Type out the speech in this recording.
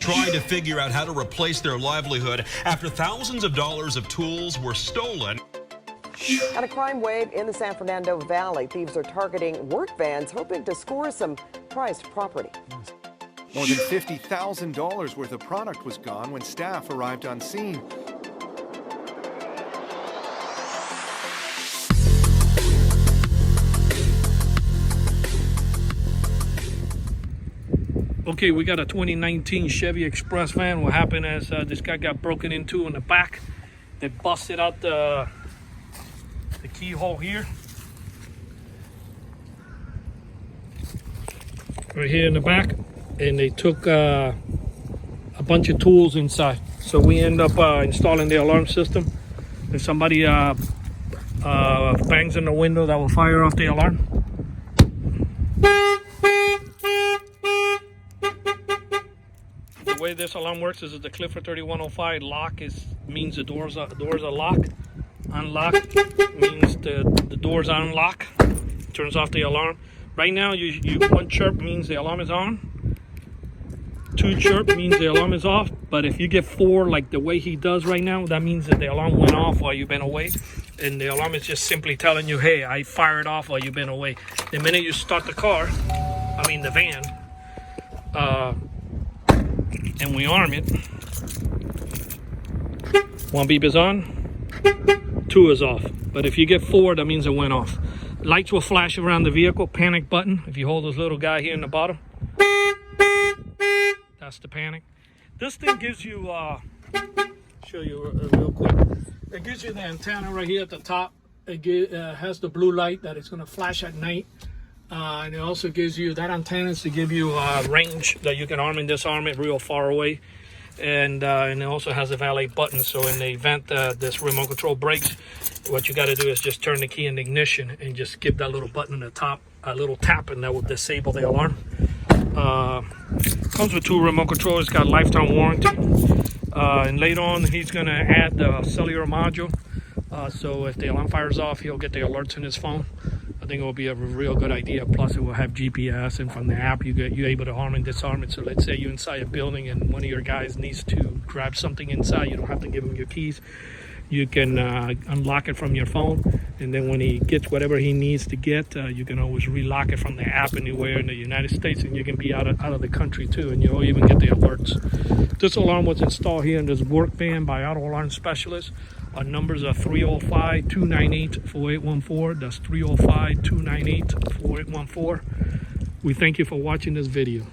trying to figure out how to replace their livelihood after thousands of dollars of tools were stolen. At a crime wave in the San Fernando Valley, thieves are targeting work vans, hoping to score some prized property. More than $50,000 worth of product was gone when staff arrived on scene. Okay, we got a 2019 Chevy Express van. What happened is this guy got broken into in the back. They busted out the keyhole here. Right here in the back. And they took a bunch of tools inside. So we end up installing the alarm system. If somebody bangs on the window, that will fire off the alarm. The way this alarm works is that the Clifford 3105 lock means the doors are locked. Unlock means the doors unlock. Turns off the alarm. Right now, one chirp means the alarm is on. Two chirp means the alarm is off. But if you get four, like the way he does right now, that means that the alarm went off while you've been away. And the alarm is just simply telling you, hey, I fired off while you've been away. The minute you start the van, and we arm it, one beep is on, two is off. But if you get four, that means it went off. Lights will flash around the vehicle. Panic button, if you hold this little guy here in the bottom, that's the panic. This thing gives you, show you real quick. It gives you the antenna right here at the top. It has the blue light that it's going to flash at night. And it also gives you, that antenna is to give you range that you can arm and disarm it real far away. And it also has a valet button. So in the event this remote control breaks, what you got to do is just turn the key in the ignition and just give that little button at the top a little tap, and that will disable the alarm. Comes with two remote controllers, got lifetime warranty. And later on, he's going to add the cellular module. So if the alarm fires off, he'll get the alerts in his phone. I think it will be a real good idea. Plus, it will have GPS, and from the app, you're able to arm and disarm it. So let's say you're inside a building and one of your guys needs to grab something inside. You don't have to give him your keys. You can unlock it from your phone, and then when he gets whatever he needs to get, you can always relock it from the app anywhere in the United States, and you can be out of the country too, and you'll even get the alerts. This alarm was installed here in this work van by Auto Alarm Specialists. Our numbers are 305-298-4814. That's 305-298-4814. We thank you for watching this video.